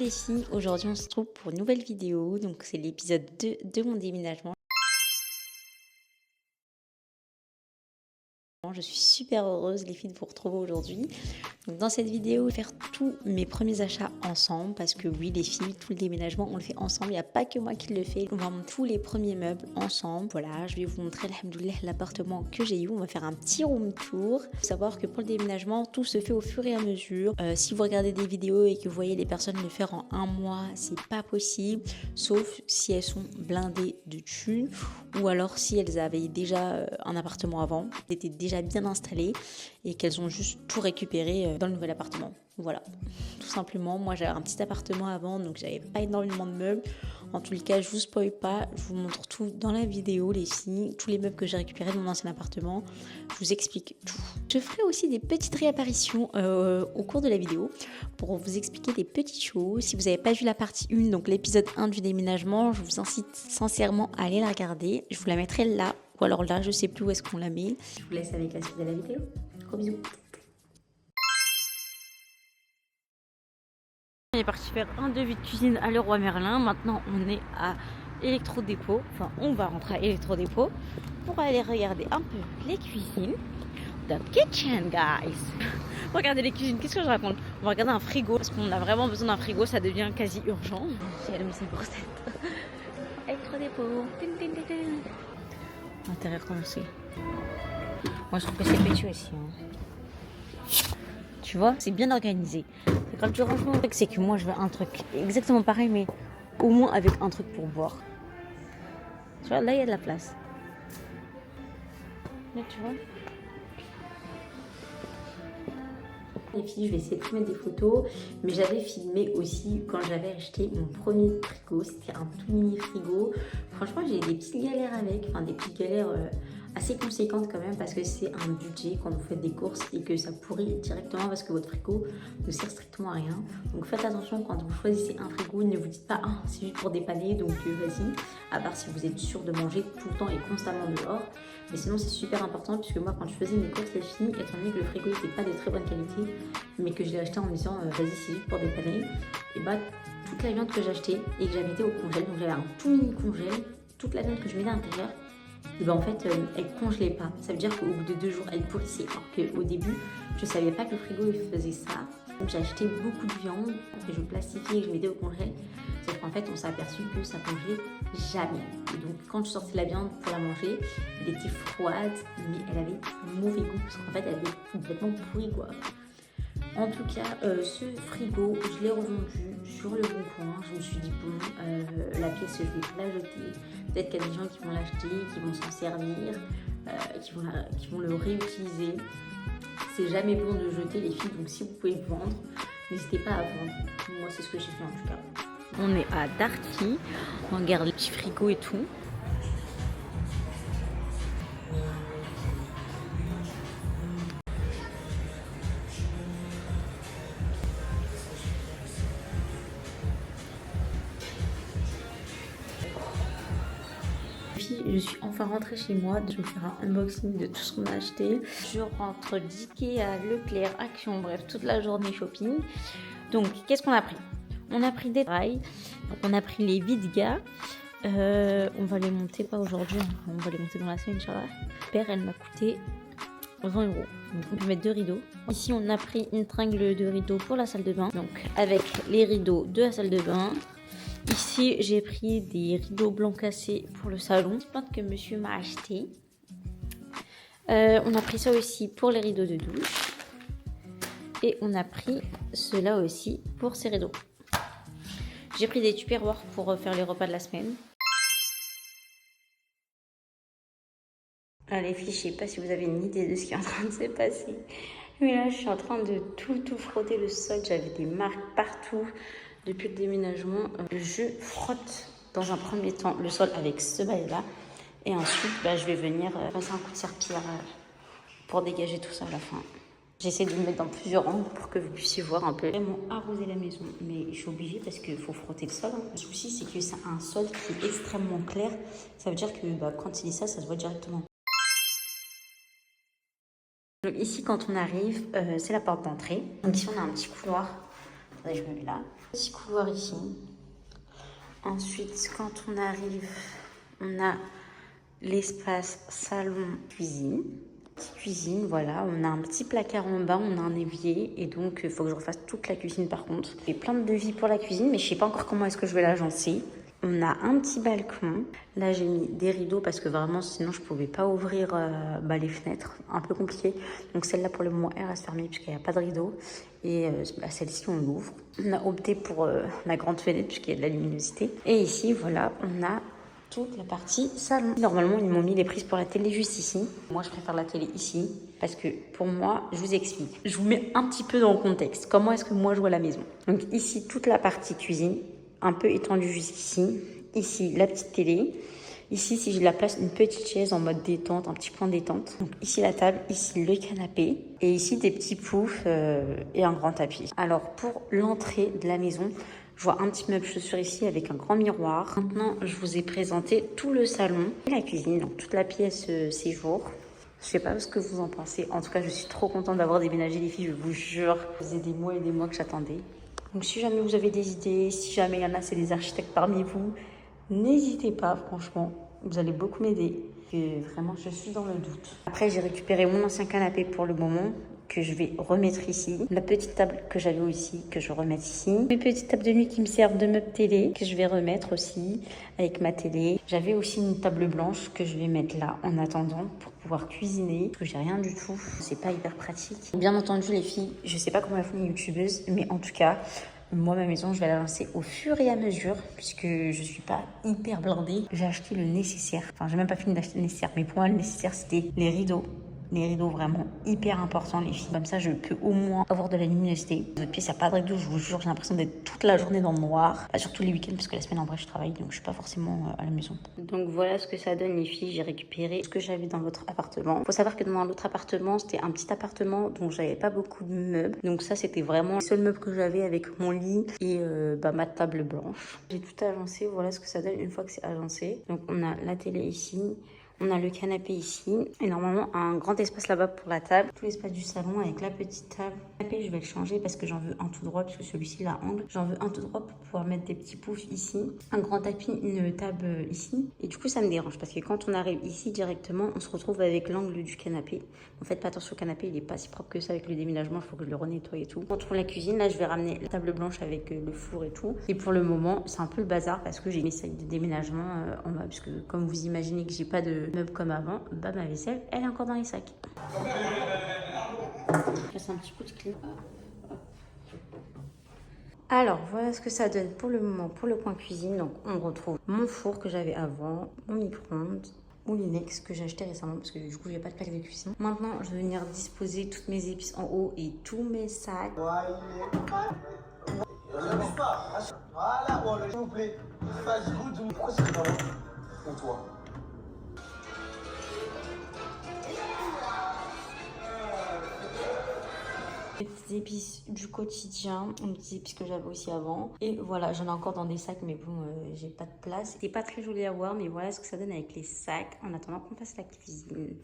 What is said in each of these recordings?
les filles, aujourd'hui on se retrouve pour une nouvelle vidéo, donc c'est l'épisode 2 de mon déménagement. Je suis super heureuse les filles de vous retrouver aujourd'hui. Donc dans cette vidéo, je vais faire tous mes premiers achats ensemble parce que oui les filles, tout le déménagement on le fait ensemble, il n'y a pas que moi qui le fais. On va monter tous les premiers meubles ensemble. Voilà, je vais vous montrer alhamdoulilah l'appartement que j'ai eu. On va faire un petit room tour. Il faut savoir que pour le déménagement, tout se fait au fur et à mesure. Si vous regardez des vidéos et que vous voyez les personnes le faire en un mois, c'est pas possible, sauf si elles sont blindées de thunes ou alors si elles avaient déjà un appartement avant, étaient déjà bien installées et qu'elles ont juste tout récupéré dans le nouvel appartement. Voilà, tout simplement. Moi j'avais un petit appartement avant, donc j'avais pas énormément de meubles. En tout cas, je vous spoil pas, je vous montre tout dans la vidéo les filles, tous les meubles que j'ai récupérés de mon ancien appartement, je vous explique tout. Je ferai aussi des petites réapparitions au cours de la vidéo pour vous expliquer des petites choses. Si vous n'avez pas vu la partie 1, donc l'épisode 1 du déménagement, je vous incite sincèrement à aller la regarder. Je vous la mettrai là, ou alors là, je sais plus où est-ce qu'on la met. Je vous laisse avec la suite de la vidéo. Gros bisous. On est parti faire un devis de cuisine à Leroy Merlin. Maintenant, on est à Électrodépôt. Enfin, on va rentrer à Électrodépôt pour aller regarder un peu les cuisines. The kitchen, guys. Regardez les cuisines. Qu'est-ce que je raconte? On va regarder un frigo parce qu'on a vraiment besoin d'un frigo. Ça devient quasi urgent. Si elle met ses grosses têtes. Électrodépôt. Intérieur commencé. Moi, je trouve que c'est petit aussi. Tu vois, c'est bien organisé. C'est grave du rangement. C'est que moi, je veux un truc exactement pareil, mais au moins avec un truc pour boire. Tu vois, là, il y a de la place. Là, tu vois. Les filles, je vais essayer de filmer des photos, mais j'avais filmé aussi quand j'avais acheté mon premier frigo. C'était un tout mini frigo. Franchement, j'ai eu des petites galères avec, enfin des petites galères assez conséquentes quand même, parce que c'est un budget quand vous faites des courses et que ça pourrit directement parce que votre frigo ne sert strictement à rien. Donc faites attention quand vous choisissez un frigo, ne vous dites pas ah, c'est juste pour dépanner, donc vas-y, à part si vous êtes sûr de manger tout le temps et constamment dehors. Mais sinon c'est super important puisque moi quand je faisais mes courses les filles, étant donné que le frigo n'était pas de très bonne qualité, mais que je l'ai acheté en me disant vas-y c'est juste pour dépanner, et bah toute la viande que j'achetais et que j'avais mis au congèle, donc j'avais un tout mini congèle, toute la viande que je mettais à l'intérieur, et ben en fait elle congelait pas. Ça veut dire qu'au bout de 2 jours elle pourrissait, alors qu'au début je savais pas que le frigo il faisait ça. Donc j'ai acheté beaucoup de viande que je plastifiais et que je mettais au congèle. Sauf qu'en fait on s'est aperçu que ça congelait jamais. Et donc quand je sortais la viande pour la manger, elle était froide, mais elle avait mauvais goût parce qu'en fait elle avait complètement pourri quoi. En tout cas, ce frigo, je l'ai revendu sur le bon coin. Je me suis dit, bon, la pièce, je vais pas la jeter. Peut-être qu'il y a des gens qui vont l'acheter, qui vont s'en servir, qui vont le réutiliser. C'est jamais bon de jeter les filles, donc si vous pouvez vendre, n'hésitez pas à vendre. Moi, c'est ce que j'ai fait en tout cas. On est à Darty, on regarde les petits frigos et tout. Je suis enfin rentrée chez moi, je vais faire un unboxing de tout ce qu'on a acheté. Je rentre d'Ikea, Leclerc, Action, bref, toute la journée shopping. Donc, qu'est-ce qu'on a pris? On a pris des rails, on a pris les Vidga. On va les monter, pas aujourd'hui, on va les monter dans la semaine, Inch'Allah. Père, elle m'a coûté 20 €. Donc, on peut mettre 2 rideaux. Ici, on a pris une tringle de rideaux pour la salle de bain. Donc, avec les rideaux de la salle de bain. Ici, j'ai pris des rideaux blancs cassés pour le salon. C'est plein que monsieur m'a acheté. On a pris ça aussi pour les rideaux de douche. Et on a pris cela aussi pour ces rideaux. J'ai pris des tupperwares pour faire les repas de la semaine. Alors les filles, je sais pas si vous avez une idée de ce qui est en train de se passer. Mais là, je suis en train de tout frotter le sol. J'avais des marques partout. Depuis le déménagement, je frotte dans un premier temps le sol avec ce balai-là. Et ensuite, je vais venir passer un coup de serpillière pour dégager tout ça à la fin. J'essaie de le mettre dans plusieurs angles pour que vous puissiez voir un peu. Vraiment arroser la maison, mais je suis obligée parce qu'il faut frotter le sol. Le souci, c'est que c'est un sol qui est extrêmement clair. Ça veut dire que quand il est ça se voit directement. Donc ici, quand on arrive, c'est la porte d'entrée. Donc ici, on a un petit couloir. Attendez, je me mets là. Petit couloir ici. Ensuite, quand on arrive, on a l'espace salon-cuisine. Petite cuisine, voilà. On a un petit placard en bas, on a un évier. Et donc, il faut que je refasse toute la cuisine par contre. J'ai plein de devis pour la cuisine, mais je ne sais pas encore comment est-ce que je vais l'agencer. On a un petit balcon. Là, j'ai mis des rideaux parce que vraiment, sinon, je ne pouvais pas ouvrir les fenêtres. Un peu compliqué. Donc, celle-là, pour le moment, elle reste fermée puisqu'il n'y a pas de rideau. Et celle-ci, on l'ouvre. On a opté pour la grande fenêtre puisqu'il y a de la luminosité. Et ici, voilà, on a toute la partie salon. Normalement, ils m'ont mis les prises pour la télé juste ici. Moi, je préfère la télé ici parce que pour moi, je vous explique. Je vous mets un petit peu dans le contexte. Comment est-ce que moi, je vois la maison? Donc ici, toute la partie cuisine, un peu étendue jusqu'ici. Ici, la petite télé. Ici, si je la place, une petite chaise en mode détente, un petit point détente. Donc ici, la table, ici, le canapé. Et ici, des petits poufs et un grand tapis. Alors, pour l'entrée de la maison, je vois un petit meuble chaussures ici avec un grand miroir. Maintenant, je vous ai présenté tout le salon et la cuisine, donc toute la pièce séjour. Je sais pas ce que vous en pensez. En tout cas, je suis trop contente d'avoir déménagé les filles, je vous jure. Ça faisait des mois et des mois que j'attendais. Donc si jamais vous avez des idées, si jamais il y en a, c'est des architectes parmi vous, n'hésitez pas, franchement. Vous allez beaucoup m'aider. Vraiment, je suis dans le doute. Après, j'ai récupéré mon ancien canapé pour le moment, que je vais remettre ici. La petite table que j'avais aussi, que je remets ici. Mes petites tables de nuit qui me servent de meuble télé, que je vais remettre aussi avec ma télé. J'avais aussi une table blanche que je vais mettre là en attendant pour pouvoir cuisiner. Parce que j'ai rien du tout. C'est pas hyper pratique. Bien entendu, les filles, je sais pas comment elles font les youtubeuses, mais en tout cas, moi, ma maison, je vais la lancer au fur et à mesure, puisque je suis pas hyper blindée. J'ai acheté le nécessaire. Enfin, j'ai même pas fini d'acheter le nécessaire, mais pour moi, le nécessaire, c'était les rideaux. Les rideaux vraiment hyper importants, les filles. Comme ça, je peux au moins avoir de la luminosité. Votre pièce, il n'y a pas de rideau, je vous jure, j'ai l'impression d'être toute la journée dans le noir. Pas surtout les week-ends, parce que la semaine, en vrai, je travaille, donc je suis pas forcément à la maison. Donc voilà ce que ça donne, les filles. J'ai récupéré ce que j'avais dans l'autre appartement. Faut savoir que dans l'autre appartement, c'était un petit appartement dont j'avais pas beaucoup de meubles. Donc ça, c'était vraiment le seul meuble que j'avais avec mon lit et ma table blanche. J'ai tout agencé, voilà ce que ça donne une fois que c'est agencé. Donc on a la télé ici. On a le canapé ici et normalement un grand espace là-bas pour la table. Tout l'espace du salon avec la petite table. Le canapé, je vais le changer parce que j'en veux un tout droit puisque celui-ci là angle. J'en veux un tout droit pour pouvoir mettre des petits poufs ici. Un grand tapis, une table ici. Et du coup, ça me dérange parce que quand on arrive ici directement, on se retrouve avec l'angle du canapé. En fait, pas attention au canapé, il est pas si propre que ça avec le déménagement. Il faut que je le renettoie et tout. Pour la cuisine, là, je vais ramener la table blanche avec le four et tout. Et pour le moment, c'est un peu le bazar parce que j'ai mes sacs de déménagement en bas. Parce que comme vous imaginez que j'ai pas de meubles comme avant, bah ma vaisselle, elle est encore dans les sacs. Je passe un petit coup de clé. Alors, voilà ce que ça donne pour le moment pour le coin cuisine. Donc, on retrouve mon four que j'avais avant, mon micro-ondes, mon Linex que j'ai acheté récemment parce que du coup, j'ai pas de plaque de cuisson. Maintenant, je vais venir disposer toutes mes épices en haut et tous mes sacs. Voilà, s'il vous plaît. Fast good, pourquoi c'est pas moi ou toi? Les petites épices du quotidien, les petites épices que j'avais aussi avant. Et voilà, j'en ai encore dans des sacs, mais bon, j'ai pas de place. C'était pas très joli à voir, mais voilà ce que ça donne avec les sacs en attendant qu'on fasse la cuisine.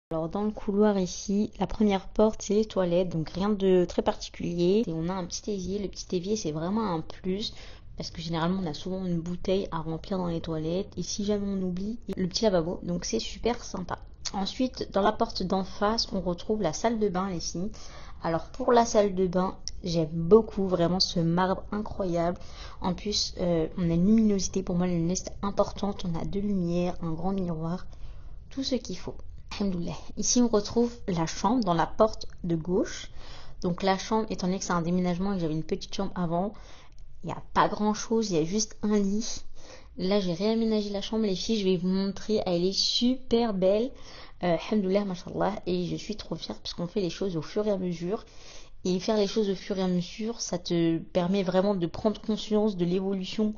Alors dans le couloir ici, la première porte c'est les toilettes, donc rien de très particulier. Et on a un petit évier, le petit évier c'est vraiment un plus. Parce que généralement on a souvent une bouteille à remplir dans les toilettes. Et si jamais on oublie, le petit lavabo, donc c'est super sympa. Ensuite, dans la porte d'en face, on retrouve la salle de bain, les filles. Alors pour la salle de bain, j'aime beaucoup vraiment ce marbre incroyable. En plus, on a une luminosité, pour moi la luminosité importante. On a de lumière, un grand miroir, tout ce qu'il faut. Alhamdoulilah. Ici, on retrouve la chambre dans la porte de gauche. Donc la chambre, étant donné que c'est un déménagement et que j'avais une petite chambre avant, il n'y a pas grand chose, il y a juste un lit. Là, j'ai réaménagé la chambre, les filles, je vais vous montrer. Elle est super belle. Alhamdoulilah, mashallah. Et je suis trop fière parce qu'on fait les choses au fur et à mesure. Et faire les choses au fur et à mesure, ça te permet vraiment de prendre conscience de l'évolution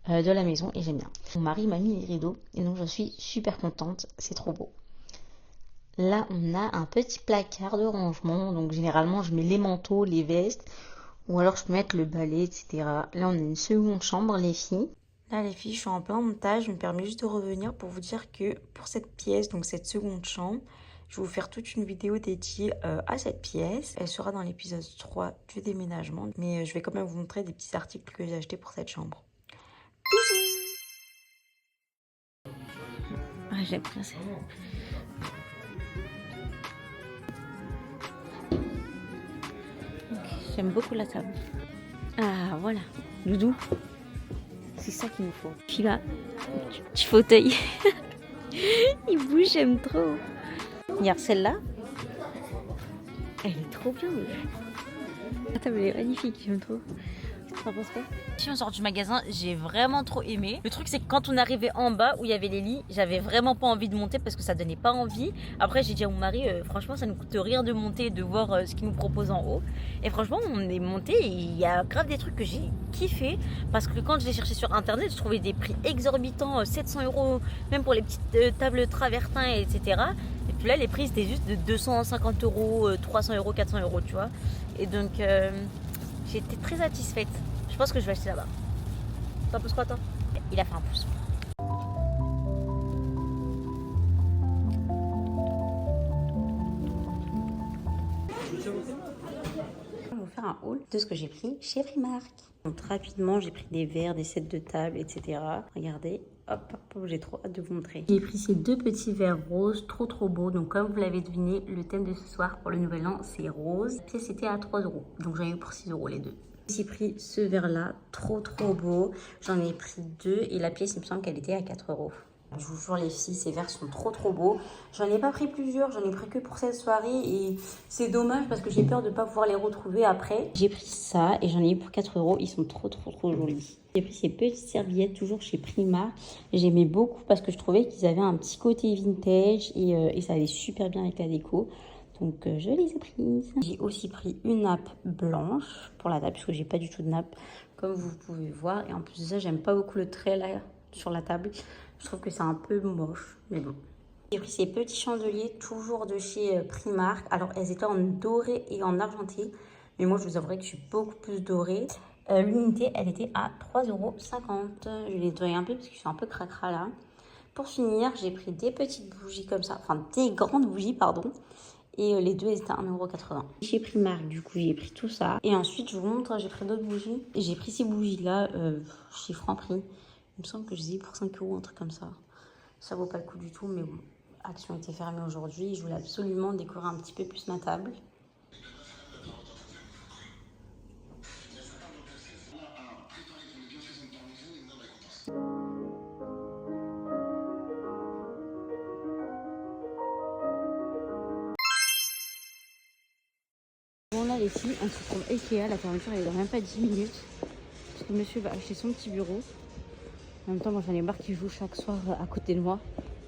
de la maison. Et j'aime bien. Mon mari m'a mis les rideaux et donc j'en suis super contente. C'est trop beau. Là, on a un petit placard de rangement. Donc généralement, je mets les manteaux, les vestes. Ou alors je peux mettre le balai, etc. Là, on a une seconde chambre, les filles. Là, les filles, je suis en plein montage. Je me permets juste de revenir pour vous dire que pour cette pièce, donc cette seconde chambre, Je vais vous faire toute une vidéo dédiée à cette pièce. Elle sera dans l'épisode 3 du déménagement. Mais je vais quand même vous montrer des petits articles que j'ai achetés pour cette chambre. Bisous. Ah, j'aime bien ça. J'aime beaucoup la table. Ah, voilà. Doudou. C'est ça qu'il nous faut. Puis là, petit fauteuil. Il bouge, j'aime trop. Regarde celle-là. Elle est trop bien. La table elle est magnifique, j'aime trop. T'en penses quoi? Si on sort du magasin, j'ai vraiment trop aimé. Le truc c'est que quand on arrivait en bas où il y avait les lits, j'avais vraiment pas envie de monter parce que ça donnait pas envie. Après j'ai dit à mon mari, franchement ça ne coûte rien de monter et de voir ce qu'ils nous proposent en haut. Et franchement on est monté et il y a grave des trucs que j'ai kiffé. Parce que quand je l'ai cherché sur internet, je trouvais des prix exorbitants, 700 € même pour les petites tables travertins, etc. Et puis là les prix c'était juste de 250 €, 300 €, 400 €, tu vois. Et donc j'ai été très satisfaite. Je pense que je vais acheter là-bas. T'en penses quoi toi? Il a fait un pouce. On va vous faire un haul de ce que j'ai pris chez Primark. Donc rapidement, j'ai pris des verres, des sets de table, etc. Regardez, hop, j'ai trop hâte de vous montrer. J'ai pris ces deux petits verres roses, trop beaux. Donc comme vous l'avez deviné, le thème de ce soir pour le nouvel an, c'est rose. Puis c'était à 3 €. Donc j'en ai eu pour 6 € les deux. J'ai pris ce verre là, trop beau. J'en ai pris deux et la pièce il me semble qu'elle était à 4 €. Je vous jure les filles, ces verres sont trop beaux. J'en ai pas pris plusieurs, j'en ai pris que pour cette soirée et c'est dommage parce que j'ai peur de pas pouvoir les retrouver après. J'ai pris ça et j'en ai eu pour 4 €, ils sont trop jolis. J'ai pris ces petites serviettes toujours chez Primark. J'aimais beaucoup parce que je trouvais qu'ils avaient un petit côté vintage et ça allait super bien avec la déco. Donc je les ai prises. J'ai aussi pris une nappe blanche pour la table, puisque j'ai pas du tout de nappe, comme vous pouvez voir. Et en plus de ça, j'aime pas beaucoup le trait là sur la table. Je trouve que c'est un peu moche, mais bon. J'ai pris ces petits chandeliers, toujours de chez Primark. Alors elles étaient en doré et en argenté, mais moi je vous avouerai que je suis beaucoup plus dorée. L'unité, elle était à 3,50 €. Je les nettoie un peu parce que je suis un peu cracra là. Pour finir, j'ai pris des petites bougies comme ça, enfin des grandes bougies, pardon. Et les deux, elles étaient à 1,80 €. Chez Primark, du coup, j'ai pris tout ça. Et ensuite, je vous montre, j'ai pris d'autres bougies. Et j'ai pris ces bougies-là chez Franprix. Il me semble que je les ai pour 5 €, un truc comme ça. Ça vaut pas le coup du tout, mais bon. Action était fermée aujourd'hui. Je voulais absolument décorer un petit peu plus ma table. Bon là les filles, on se trouve Ikea, la fermeture elle est dans même pas 10 minutes. Parce que monsieur va acheter son petit bureau. En même temps moi j'en ai marre qu'il joue chaque soir à côté de moi.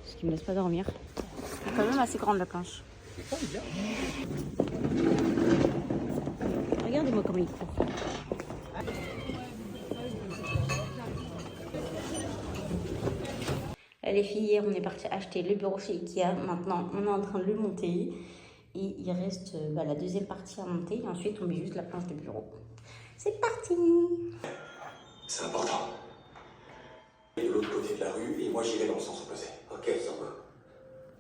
Parce qu'il me laisse pas dormir. C'est quand même assez grande la planche. Regardez-moi comment il court. Les filles, hier on est parti acheter le bureau chez Ikea. Maintenant on est en train de le monter. Et il reste la deuxième partie à monter. Et ensuite, on met juste la planche de bureau. C'est parti! C'est important. De l'autre côté de la rue, et moi j'irai dans le sens opposé. Ok, ça va.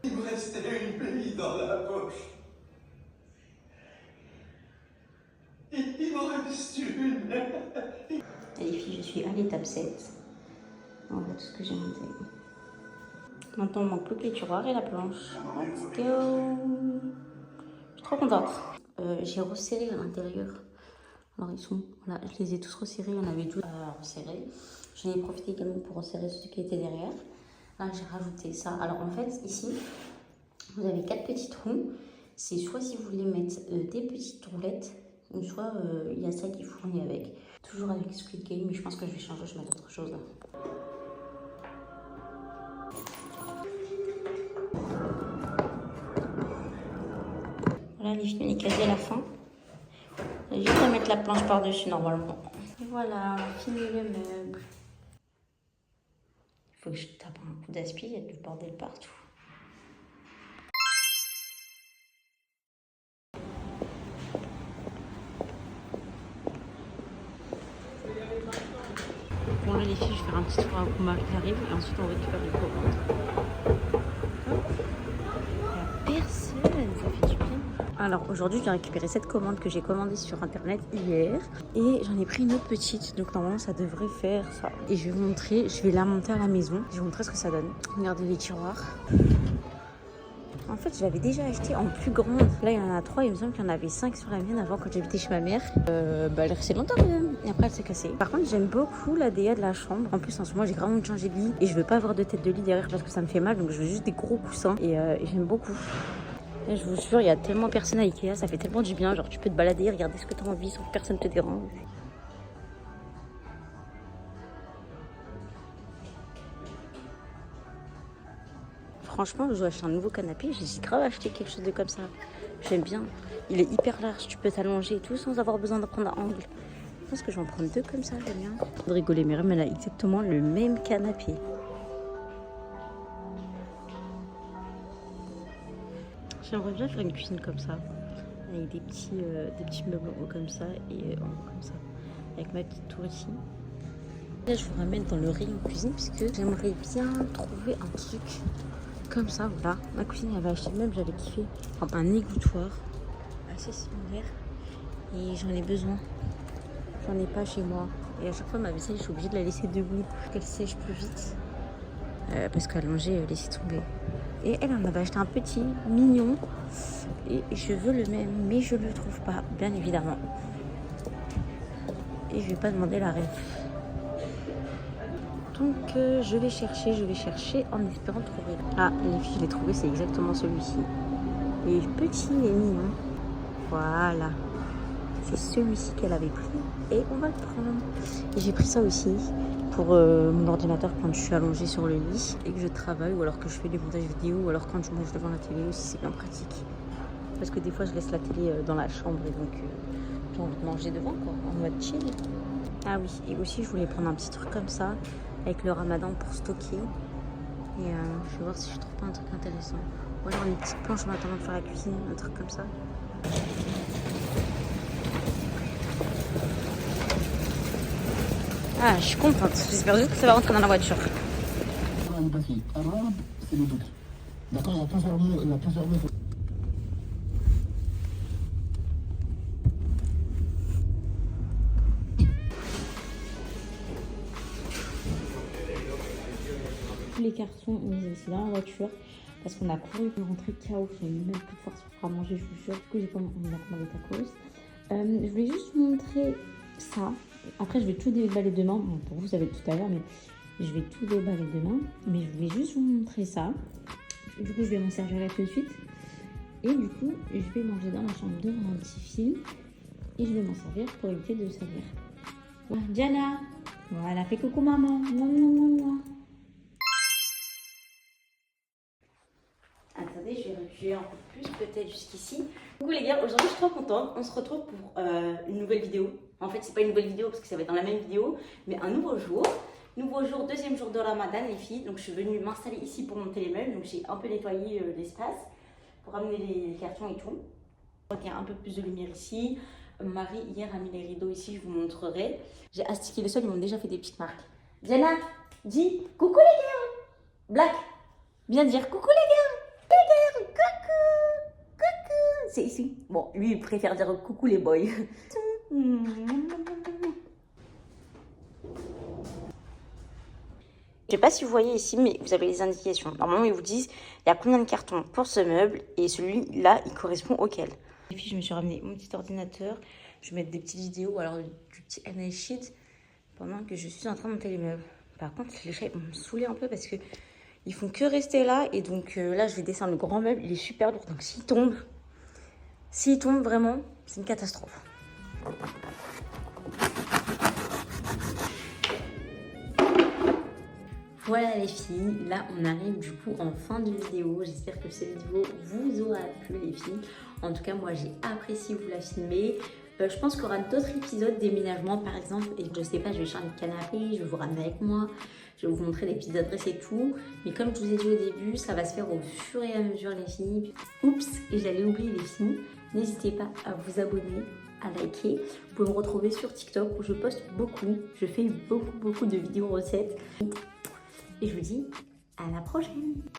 Il me restait une bille dans la poche. Il m'en reste une. Et les filles, je suis à l'étape 7. On voit tout ce que j'ai monté. Maintenant, on manque plus que les tiroirs et la planche. Let's go! Je suis trop contente. J'ai resserré à l'intérieur. Alors ils sont, voilà, je les ai tous resserrés, il y en avait 12 à resserrer. J'en ai profité également pour resserrer ceux qui étaient derrière. Là j'ai rajouté ça. Alors en fait ici, vous avez 4 petits trous. C'est soit si vous voulez mettre des petites roulettes, ou soit il y a ça qui fournit avec. Toujours avec Squid Game, mais je pense que je vais changer, je vais mettre autre chose là. Voilà les filles, on est quasi à la fin. Je vais mettre la planche par-dessus normalement. Et voilà, on a fini le meuble. Il faut que je tape un coup d'aspi, il y a du bordel partout. Bon là les filles, je vais faire un petit tour à Kuma qui arrive et ensuite on récupère les commandes. Il n'y a personne. Alors aujourd'hui, je viens récupérer cette commande que j'ai commandée sur internet hier. Et j'en ai pris une autre petite. Donc normalement, ça devrait faire ça. Et je vais vous montrer, je vais la monter à la maison. Je vais vous montrer ce que ça donne. Regardez les tiroirs. En fait, je l'avais déjà acheté en plus grande. Là, il y en a 3. Il me semble qu'il y en avait 5 sur la mienne avant quand j'habitais chez ma mère. Elle restait longtemps quand même. Et après, elle s'est cassée. Par contre, j'aime beaucoup la DA de la chambre. En plus, en ce moment, j'ai grave envie de changer de lit. Et je veux pas avoir de tête de lit derrière parce que ça me fait mal. Donc, je veux juste des gros coussins. Et j'aime beaucoup. Et je vous jure, il y a tellement personne à Ikea. Ça fait tellement du bien. Genre, tu peux te balader, regarder ce que tu as envie sans que personne te dérange. Franchement, je dois acheter un nouveau canapé. J'hésite grave à acheter quelque chose de comme ça. J'aime bien. Il est hyper large. Tu peux t'allonger et tout sans avoir besoin de prendre un angle. Je pense que je vais en prendre 2 comme ça. J'aime bien. De rigoler, mais elle a exactement le même canapé. J'aimerais bien faire une cuisine comme ça. Avec des petits meubles en haut comme ça et en haut comme ça. Avec ma petite tour ici. Là, je vous ramène dans le rayon cuisine puisque j'aimerais bien trouver un truc comme ça, voilà. Ma cousine avait acheté le meuble, j'avais kiffé. Enfin, un égouttoir assez similaire. Et j'en ai besoin. J'en ai pas chez moi. Et à chaque fois, ma vaisselle, je suis obligée de la laisser debout pour qu'elle sèche plus vite. Parce qu'à langer, laisser tomber. Et elle en avait acheté un petit, mignon. Et je veux le même, mais je le trouve pas, bien évidemment. Et je vais pas demander la ref. Donc je vais chercher en espérant trouver. Ah, les filles, je l'ai trouvé, c'est exactement celui-ci. Il est petit et mignon. Voilà. C'est celui-ci qu'elle avait pris et on va le prendre. Et j'ai pris ça aussi pour mon ordinateur quand je suis allongée sur le lit et que je travaille ou alors que je fais des montages vidéo ou alors quand je mange devant la télé aussi, c'est bien pratique. Parce que des fois, je laisse la télé dans la chambre et donc j'ai envie de manger devant, quoi, en mode chill. Ah oui, et aussi, je voulais prendre un petit truc comme ça avec le ramadan pour stocker. Et je vais voir si je trouve pas un truc intéressant. Ou alors une petite planche en attendant de faire la cuisine, un truc comme ça. Ah, je suis contente. J'espère juste que ça va rentrer dans la voiture. Arabe, c'est le doute. D'accord, il y a plusieurs mots. Tous les cartons, on les a laissés dans la voiture parce qu'on a couru pour rentrer KO. J'avais même plus de force pour manger, je vous jure. Du coup, on a commandé tacos. Je voulais juste vous montrer ça. Après, je vais tout déballer demain. Bon, pour vous, ça va être tout à l'heure, mais je vais tout déballer demain. Mais je voulais juste vous montrer ça. Du coup, je vais m'en servir là tout de suite. Et du coup, je vais manger dans la chambre devant un petit film. Et je vais m'en servir pour éviter de salir. Voilà, Diana. Voilà, fais coucou maman. Mouah. Attendez, je vais reculer un peu plus, peut-être jusqu'ici. Coucou les gars, aujourd'hui je suis trop contente. On se retrouve pour une nouvelle vidéo. En fait, c'est pas une nouvelle vidéo parce que ça va être dans la même vidéo, mais un nouveau jour. Nouveau jour, deuxième jour de Ramadan, les filles. Donc je suis venue m'installer ici pour monter les meubles. Donc j'ai un peu nettoyé l'espace pour ramener les cartons et tout. Il y a un peu plus de lumière ici. Marie, hier, a mis les rideaux ici, je vous montrerai. J'ai astiqué le sol, ils m'ont déjà fait des petites marques. Diana, dis coucou les gars. Black, viens dire coucou les gars. Coucou. C'est ici. Bon, lui, il préfère dire coucou les boys. Je sais pas si vous voyez ici, mais vous avez les indications. Normalement, ils vous disent il y a combien de cartons pour ce meuble et celui-là, il correspond auquel. Et puis, je me suis ramené mon petit ordinateur. Je vais mettre des petites vidéos, alors du petit Sheet pendant que je suis en train de monter les meubles. Par contre, les chats vont me saouler un peu parce que ils font que rester là. Et donc là, je vais descendre le grand meuble. Il est super lourd. Donc s'il tombe vraiment, c'est une catastrophe. Voilà les filles, là on arrive du coup en fin de vidéo. J'espère que cette vidéo vous aura plu les filles. En tout cas moi j'ai apprécié vous la filmer. Je pense qu'il y aura d'autres épisodes déménagement par exemple. Et je sais pas, je vais changer de canapé, je vais vous ramener avec moi. Je vais vous montrer des petites adresses et tout. Mais comme je vous ai dit au début, ça va se faire au fur et à mesure les filles. Oups, et j'allais oublier les filles. N'hésitez pas à vous abonner, à liker. Vous pouvez me retrouver sur TikTok où je poste beaucoup. Je fais beaucoup de vidéos recettes. Et je vous dis à la prochaine.